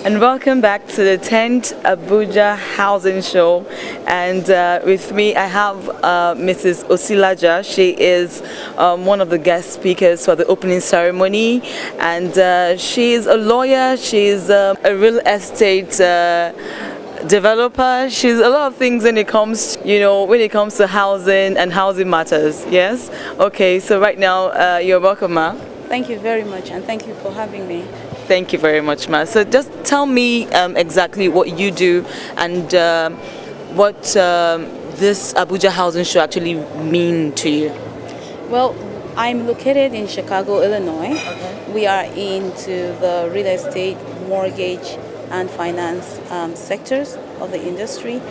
And welcome back to the 10th Abuja Housing Show. And with me, I have Mrs. Osilaja. She is one of the guest speakers for the opening ceremony. And she is a lawyer. She's a real estate developer. She's a lot of things when it comes, when it comes to housing and housing matters. Yes? Okay, so right now, you're welcome, ma. Thank you very much, and thank you for having me. Thank you very much, ma. So just tell me exactly what you do and what this Abuja Housing Show actually mean to you. Well, I'm located in Chicago, Illinois. Okay. We are into the real estate, mortgage, and finance sectors of the industry.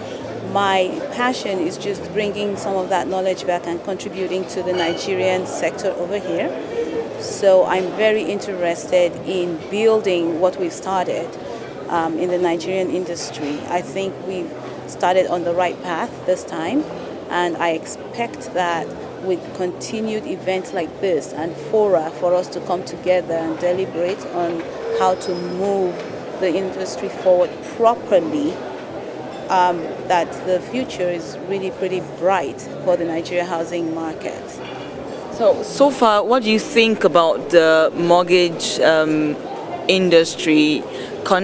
My passion is just bringing some of that knowledge back and contributing to the Nigerian sector over here. So I'm very interested in building what we've started in the Nigerian industry. I think we've started on the right path this time, and I expect that with continued events like this and fora for us to come together and deliberate on how to move the industry forward properly, that the future is really pretty bright for the Nigeria housing market. So far, what do you think about the mortgage industry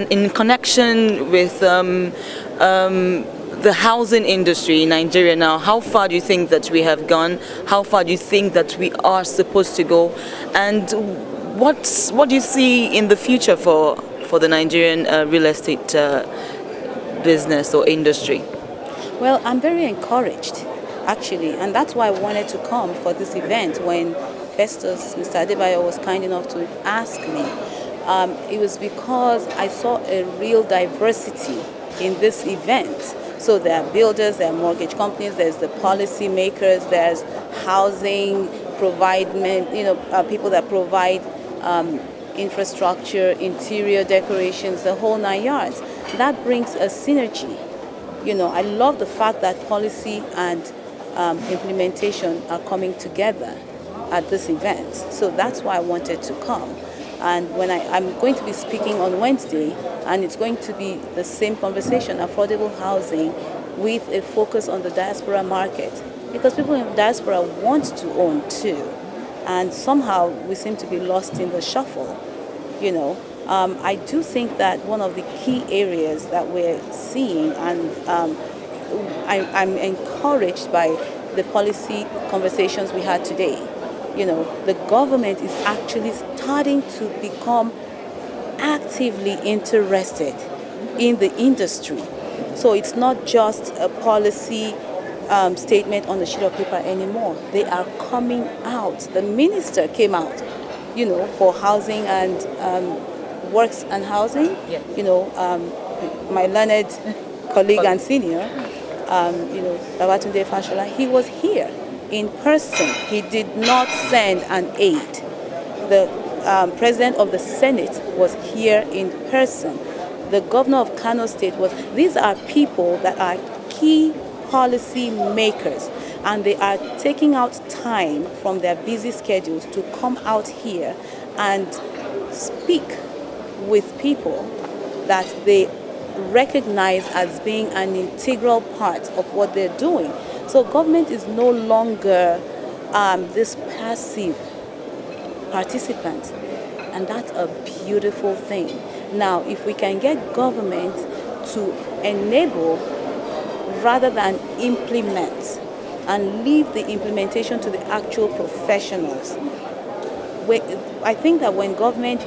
in connection with the housing industry in Nigeria now? How far do you think that we have gone? How far do you think that we are supposed to go? And what do you see in the future for the Nigerian real estate business or industry? Well, I'm very encouraged, actually, and that's why I wanted to come for this event when Festus, Mr. Adebayo, was kind enough to ask me. It was because I saw a real diversity in this event. So there are builders, there are mortgage companies, there's the policy makers, there's housing providement, people that provide infrastructure, interior decorations, the whole 9 yards. That brings a synergy. I love the fact that policy and implementation are coming together at this event. So that's why I wanted to come. And when I'm going to be speaking on Wednesday, and it's going to be the same conversation, affordable housing with a focus on the diaspora market. Because people in the diaspora want to own too. And somehow we seem to be lost in the shuffle. I do think that one of the key areas that we're seeing, and I'm encouraged by the policy conversations we had today. The government is actually starting to become actively interested in the industry. So it's not just a policy statement on a sheet of paper anymore. They are coming out. The minister came out, for housing and works and housing. Yeah. My learned colleague and senior, Babatunde Fashola, he was here in person. He did not send an aide. The president of the Senate was here in person. The governor of Kano State was. These are people that are key policy makers, and they are taking out time from their busy schedules to come out here and speak with people that they recognize as being an integral part of what they're doing. So government is no longer this passive participant, and that's a beautiful thing. Now, if we can get government to enable rather than implement and leave the implementation to the actual professionals, I think that when government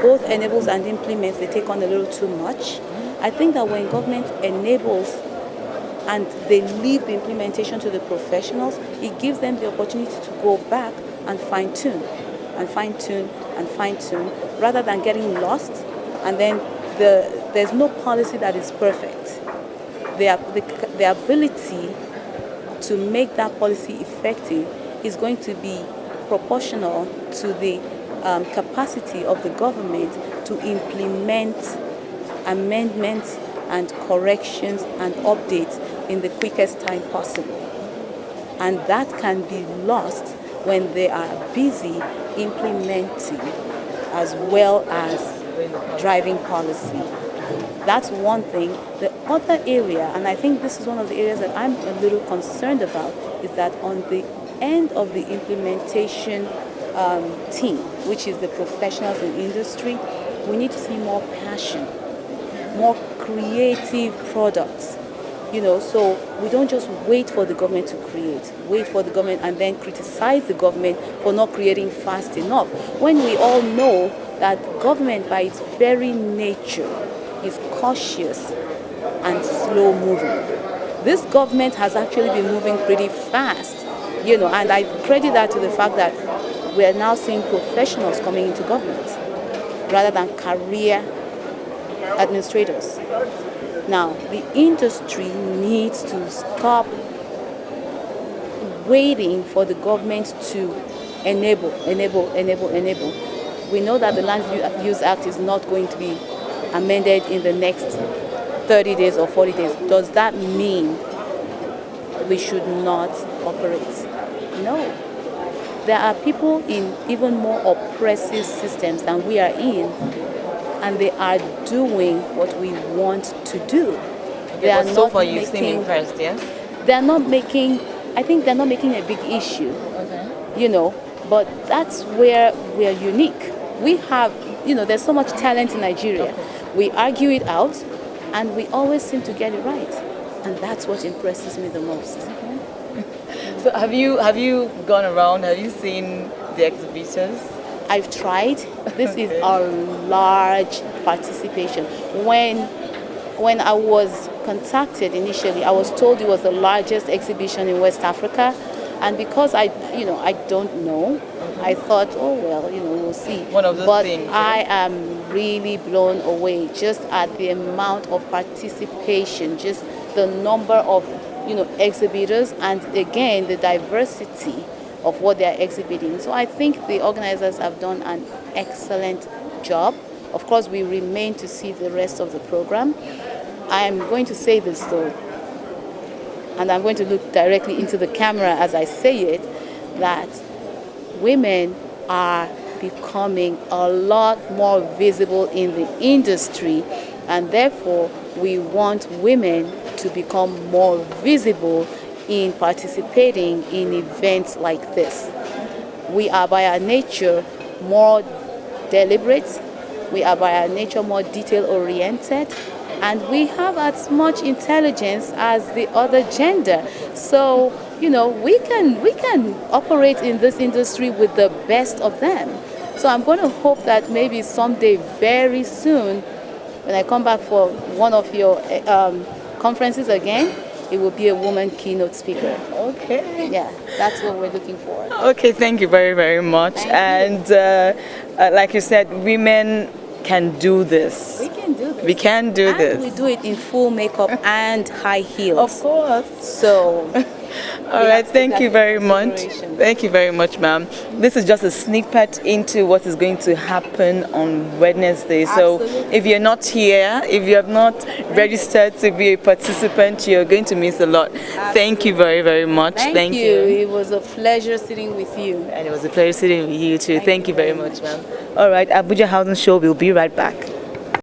both enables and implements, they take on a little too much. I think that when government enables and they leave the implementation to the professionals, it gives them the opportunity to go back and fine-tune, and fine-tune, and fine-tune, rather than getting lost. And then there's no policy that is perfect. The ability to make that policy effective is going to be proportional to the capacity of the government to implement amendments and corrections and updates in the quickest time possible. And that can be lost when they are busy implementing as well as driving policy. That's one thing. The other area, and I think this is one of the areas that I'm a little concerned about, is that on the end of the implementation team, which is the professionals in industry, we need to see more passion, more creative products. So we don't just wait for the government to wait for the government and then criticize the government for not creating fast enough. When we all know that government by its very nature is cautious and slow moving. This government has actually been moving pretty fast, and I credit that to the fact that we are now seeing professionals coming into government rather than career administrators. Now, the industry needs to stop waiting for the government to enable. We know that the Land Use Act is not going to be amended in the next 30 days or 40 days. Does that mean we should not operate? No. There are people in even more oppressive systems than we are in, and they are doing what we want to do. They are so far you seem impressed, yes? I think they're not making a big issue. Okay. But that's where we are unique. We have, there's so much talent in Nigeria. Okay. We argue it out, and we always seem to get it right. And that's what impresses me the most. Okay. So have you gone around, have you seen the exhibitors? I've tried. This is a large participation. When I was contacted initially, I was told it was the largest exhibition in West Africa, and because I don't know, I thought, oh well, we'll see. One of those things. But I am really blown away just at the amount of participation, just the number of exhibitors, and again the diversity of what they are exhibiting. So I think the organizers have done an excellent job. Of course, we remain to see the rest of the program. I am going to say this though, and I'm going to look directly into the camera as I say it, that women are becoming a lot more visible in the industry, and therefore we want women to become more visible in participating in events like this. We are by our nature more deliberate, we are by our nature more detail-oriented, and we have as much intelligence as the other gender. So, we can operate in this industry with the best of them. So I'm going to hope that maybe someday, very soon, when I come back for one of your conferences again, it will be a woman keynote speaker. Okay. Yeah, that's what we're looking for. Okay, thank you very, very much. Thank And like you said, women can do this. We can do this. We can do this. And we do it in full makeup and high heels. Of course. So, all right, thank you very much. Thank you very much, ma'am. This is just a snippet into what is going to happen on Wednesday. So if you're not here, if you have not registered to be a participant, you're going to miss a lot. Thank you very, very much. Thank you. It was a pleasure sitting with you. And it was a pleasure sitting with you too. Thank you very much, ma'am. All right, Abuja Housing Show will be right back.